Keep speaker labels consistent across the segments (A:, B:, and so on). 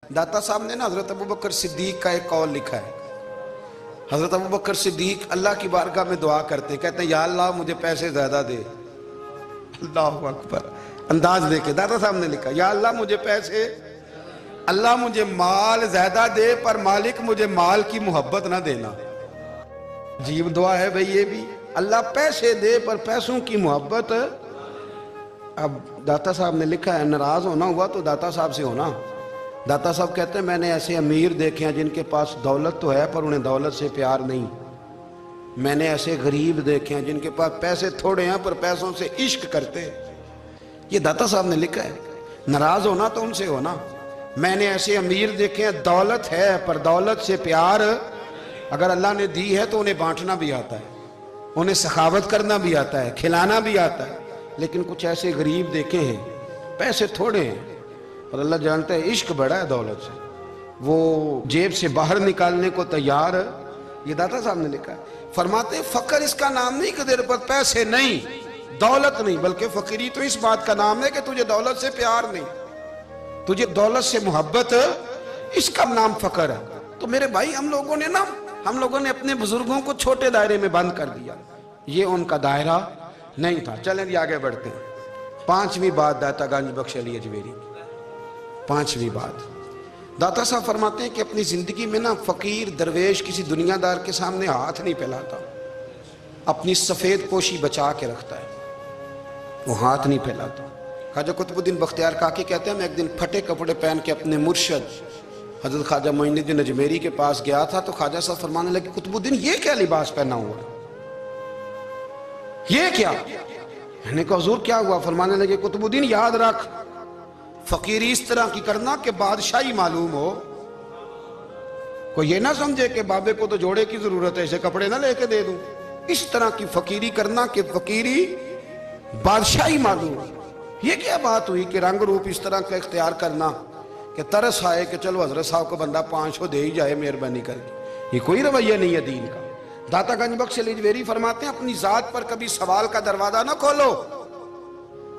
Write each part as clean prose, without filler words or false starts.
A: दाता साहब ने ना हजरत अबू बकर सिद्दीक का एक कौल लिखा है। हजरत अबू बकर सिद्दीक अल्लाह की बारगाह में दुआ करते, कहते हैं या अल्लाह मुझे पैसे ज्यादा दे। अल्लाह अकबर, अंदाज देखे दाता साहब ने लिखा, या अल्लाह मुझे पैसे, अल्लाह मुझे माल ज्यादा दे पर मालिक मुझे माल की मोहब्बत ना देना। अजीब दुआ है भाई ये भी, अल्लाह पैसे दे पर पैसों की मोहब्बत। अब दाता साहब ने लिखा है, नाराज होना हुआ तो दाता साहब से होना। दाता साहब कहते हैं मैंने ऐसे अमीर देखे हैं जिनके पास दौलत तो है पर उन्हें दौलत से प्यार नहीं। मैंने ऐसे गरीब देखे हैं जिनके पास पैसे थोड़े हैं पर पैसों से इश्क करते। ये दाता साहब ने लिखा है, नाराज होना तो उनसे होना। मैंने ऐसे अमीर देखे हैं दौलत है पर दौलत से प्यार, अगर अल्लाह ने दी है तो उन्हें बांटना भी आता है, उन्हें सखावत करना भी आता है, खिलाना भी आता है। लेकिन कुछ ऐसे गरीब देखे हैं पैसे थोड़े हैं और अल्लाह जानता है इश्क बड़ा है दौलत से, वो जेब से बाहर निकालने को तैयार। ये दाता साहब ने लिखा है। फरमाते फकर इसका नाम नहीं कि तेरे पर पैसे नहीं, दौलत नहीं, बल्कि फकीरी तो इस बात का नाम है कि तुझे दौलत से प्यार नहीं, तुझे दौलत से मोहब्बत, इसका नाम फकर है। तो मेरे भाई हम लोगों ने अपने बुजुर्गों को छोटे दायरे में बंद कर दिया, ये उनका दायरा नहीं था। चलें जी आगे बढ़ते हैं। पांचवी बात दाता गंज बख्श अली अजमेरी, पांचवी बात दाता साहब फरमाते हैं कि अपनी जिंदगी में ना फकीर दरवेश किसी दुनियादार के सामने हाथ नहीं फैलाता, अपनी सफेद पोशी बचा के रखता है, वो हाथ नहीं फैलाता। ख्वाजा कुतुबुद्दीन बख्तियार काकी कहते हैं मैं एक दिन फटे कपड़े पहन के अपने मुर्शद हजरत ख्वाजा मोइनुद्दीन अजमेरी के पास गया था तो ख्वाजा साहब फरमाने लगे कुतुबुद्दीन ये क्या लिबास पहना हुआ है, ये क्या? मैंने कहा हुजूर क्या हुआ? फरमाने लगे कुतुबुद्दीन याद रख फकीरी इस तरह की करना कि बादशाही मालूम हो, कोई ये ना समझे कि बाबे को तो जोड़े की जरूरत है, इसे कपड़े ना लेके दे दूं। इस तरह की फकीरी करना कि फकीरी बादशाही मालूम हो। ये क्या बात हुई कि रंग रूप इस तरह का इख्तियार करना कि तरस आए कि चलो हजरत साहब को बंदा 500 दे ही जाए मेहरबानी करके, ये कोई रवैया नहीं है दीन का। दाता गंज बख्श अली अजमेरी फरमाते हैं अपनी जात पर कभी सवाल का दरवाजा ना खोलो।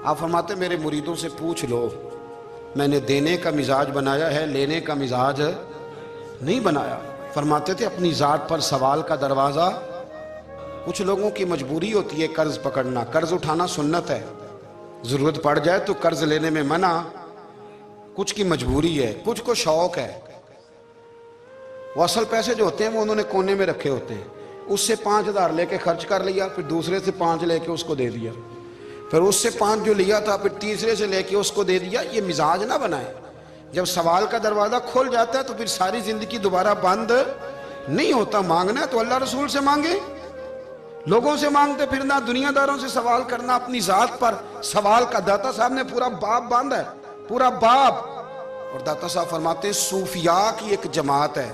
A: आप फरमाते मेरे मुरीदों से पूछ लो, मैंने देने का मिजाज बनाया है, लेने का मिजाज नहीं बनाया। फरमाते थे अपनी जात पर सवाल का दरवाजा। कुछ लोगों की मजबूरी होती है कर्ज पकड़ना, कर्ज उठाना सुन्नत है, जरूरत पड़ जाए तो कर्ज लेने में मना। कुछ की मजबूरी है, कुछ को शौक है, वो असल पैसे जो होते हैं वो उन्होंने कोने में रखे होते हैं, उससे 5,000 लेके खर्च कर लिया, फिर दूसरे से 5 लेके उसको दे दिया, फिर उससे 5 जो लिया था फिर तीसरे से लेके उसको दे दिया। ये मिजाज ना बनाए। जब सवाल का दरवाजा खुल जाता है तो फिर सारी जिंदगी दोबारा बंद नहीं होता। मांगना है तो अल्लाह रसूल से मांगे, लोगों से मांगते फिरना, दुनियादारों से सवाल करना, अपनी जात पर सवाल का। दाता साहब ने पूरा बाब बांधा है, पूरा बाब। और दाता साहब फरमाते हैं सूफिया की एक जमात है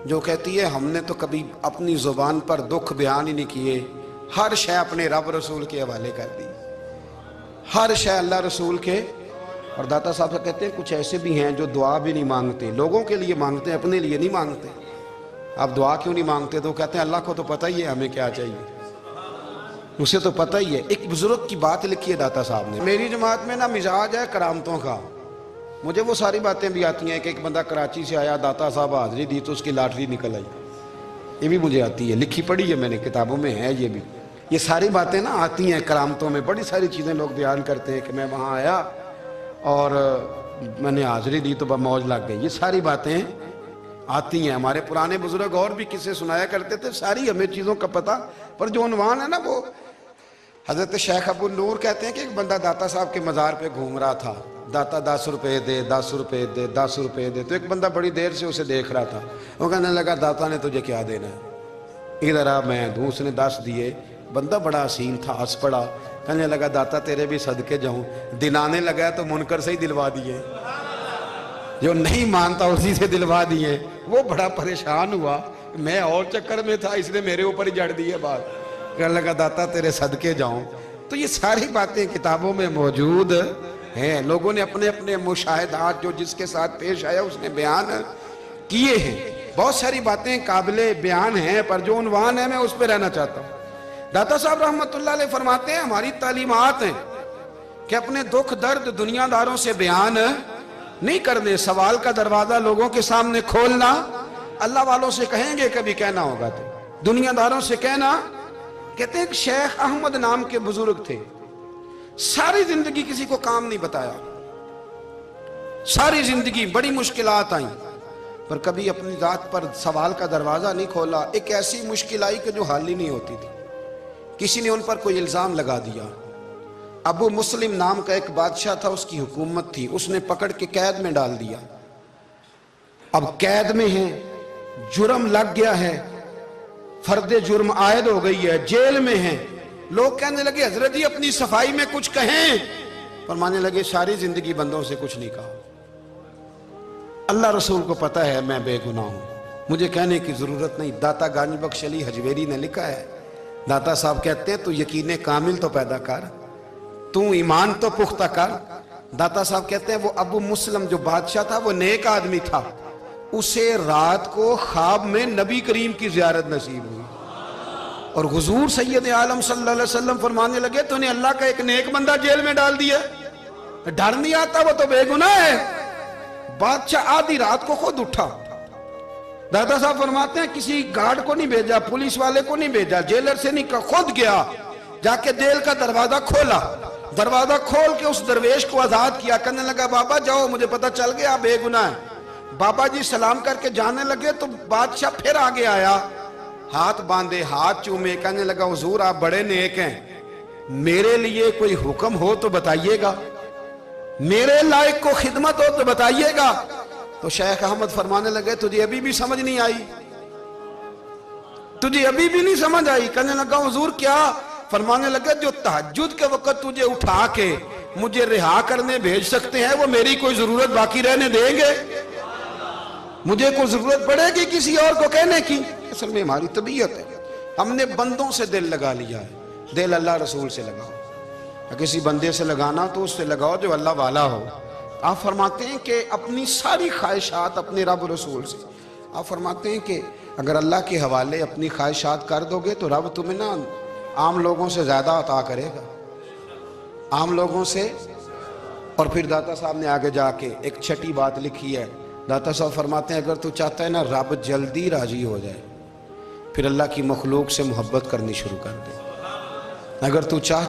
A: जो कहती है हमने तो कभी अपनी जुबान पर दुख बयान ही नहीं किए, हर शय अपने रब रसूल के हवाले कर दी, हर शय अल्लाह रसूल के। और दाता साहब कहते हैं कुछ ऐसे भी हैं जो दुआ भी नहीं मांगते, लोगों के लिए मांगते हैं, अपने लिए नहीं मांगते। आप दुआ क्यों नहीं मांगते? तो कहते हैं अल्लाह को तो पता ही है हमें क्या चाहिए, उसे तो पता ही है। एक बुजुर्ग की बात लिखी है दाता साहब ने, मेरी जमात में ना मिजाज है करामतों का। मुझे वो सारी बातें भी आती हैं कि एक बंदा कराची से आया, दाता साहब हाजिरी दी तो उसकी लॉटरी निकल आई, ये भी मुझे आती है, लिखी पढ़ी है मैंने, किताबों में है ये भी। ये सारी बातें ना आती हैं करामतों में, बड़ी सारी चीज़ें लोग बयान करते हैं कि मैं वहाँ आया और मैंने हाजिरी दी तो मौज लग गई। ये सारी बातें आती हैं। हमारे पुराने बुजुर्ग और भी किस्से सुनाया करते थे, सारी हमें चीज़ों का पता, पर जो उन्वान है ना वो हजरत शेख अबू नूर कहते हैं कि एक बंदा दाता साहब के मज़ार पे घूम रहा था, दाता 10 रुपये दे, 10 रुपये दे, 10 रुपये दे। तो एक बंदा बड़ी देर से उसे देख रहा था, वो कहने लगा दाता ने तुझे क्या देना है, इधर आ मैं दूँ। उसने 10 दिए। बंदा बड़ा हसीन था, हंस पड़ा, कहने लगा दाता तेरे भी सदके जाऊँ। दिलाने लगा तो मुनकर से ही दिलवा दिए, जो नहीं मानता उसी से दिलवा दिए। वो बड़ा परेशान हुआ, मैं और चक्कर में था, इसने मेरे ऊपर ही जड़ दिए बात। कहने लगा दाता तेरे सदके जाऊं। तो ये सारी बातें किताबों में मौजूद हैं, लोगों ने अपने अपने मुशाहिदात जो जिसके साथ पेश आया उसने बयान किए हैं। बहुत सारी बातें काबिले बयान हैं, पर जो उन्वान है मैं उस पर रहना चाहता हूँ। दाता साहब रहमतुल्लाह अलैह फरमाते हैं हमारी तालीमात हैं कि अपने दुख दर्द दुनियादारों से बयान نہیں کرنے. سوال کا دروازہ لوگوں کے سامنے کھولنا اللہ والوں سے کہیں گے کبھی کہنا ہوگا تو دنیا داروں سے کہنا. کہتے ہیں کہ شیخ احمد نام کے بزرگ تھے, ساری زندگی کسی کو کام نہیں بتایا, ساری زندگی بڑی مشکلات آئیں پر کبھی اپنی ذات پر سوال کا دروازہ نہیں کھولا. ایک ایسی مشکل آئی کہ جو حل ہی نہیں ہوتی تھی. کسی نے ان پر کوئی الزام لگا دیا. ابو مسلم نام کا ایک بادشاہ تھا, اس کی حکومت تھی, اس نے پکڑ کے قید میں ڈال دیا. اب قید میں ہیں, جرم لگ گیا ہے, فرد جرم عائد ہو گئی ہے, جیل میں ہیں. لوگ کہنے لگے حضرت جی اپنی صفائی میں کچھ کہیں. فرمانے لگے ساری زندگی بندوں سے کچھ نہیں کہا, اللہ رسول کو پتہ ہے میں بے گناہ ہوں, مجھے کہنے کی ضرورت نہیں. داتا گانی بخش علی حجویری نے لکھا ہے, داتا صاحب کہتے ہیں تو یقین کامل تو پیدا کر, تو ایمان تو پختہ کر. داتا صاحب کہتے ہیں وہ ابو مسلم جو بادشاہ تھا وہ نیک آدمی تھا, اسے رات کو خواب میں نبی کریم کی زیارت نصیب ہوئی اور حضور سید عالم صلی اللہ علیہ وسلم فرمانے لگے تو نے اللہ کا ایک نیک بندہ جیل میں ڈال دیا, ڈر نہیں آتا, وہ تو بے گناہ ہے. بادشاہ آدھی رات کو خود اٹھا. دادا صاحب فرماتے ہیں کسی گارڈ کو نہیں بھیجا, پولیس والے کو نہیں بھیجا, جیلر سے نہیں کہا, خود گیا, جا کے جیل کا دروازہ کھولا. دروازہ کھول کے اس درویش کو آزاد کیا, کہنے لگا بابا جاؤ مجھے پتہ چل گیا بے گناہ ہے. بابا جی سلام کر کے جانے لگے تو بادشاہ پھر آگے آیا, ہاتھ باندھے, ہاتھ چومے, کہنے لگا حضور آپ بڑے نیک ہیں, میرے لیے کوئی حکم ہو تو بتائیے گا, میرے لائق کو خدمت ہو تو بتائیے گا. تو شیخ احمد فرمانے لگے تجھے ابھی بھی سمجھ نہیں آئی, تجھے ابھی بھی نہیں سمجھ آئی. کہنے لگا حضور کیا؟ فرمانے لگے جو تہجد کے وقت تجھے اٹھا کے مجھے رہا کرنے بھیج سکتے ہیں وہ میری کوئی ضرورت باقی رہنے دیں گے؟ مجھے کوئی ضرورت پڑے گی کسی اور کو کہنے کی؟ اصل میں ہماری طبیعت ہے, ہم نے بندوں سے دل لگا لیا ہے. دل اللہ رسول سے لگاؤ, کسی بندے سے لگانا تو اس سے لگاؤ جو اللہ والا ہو. آپ فرماتے ہیں کہ اپنی ساری خواہشات اپنے رب رسول سے, آپ فرماتے ہیں کہ اگر اللہ کے حوالے اپنی خواہشات کر دو گے تو رب تمہیں نا عام لوگوں سے زیادہ عطا کرے گا, عام لوگوں سے. اور پھر داتا صاحب نے آگے جا کے ایک چھٹی بات لکھی ہے. داتا صاحب فرماتے ہیں اگر تو چاہتا ہے نا رب جلدی راضی ہو جائے, پھر اللہ کی مخلوق سے محبت کرنی شروع کر دے. اگر تو چاہتا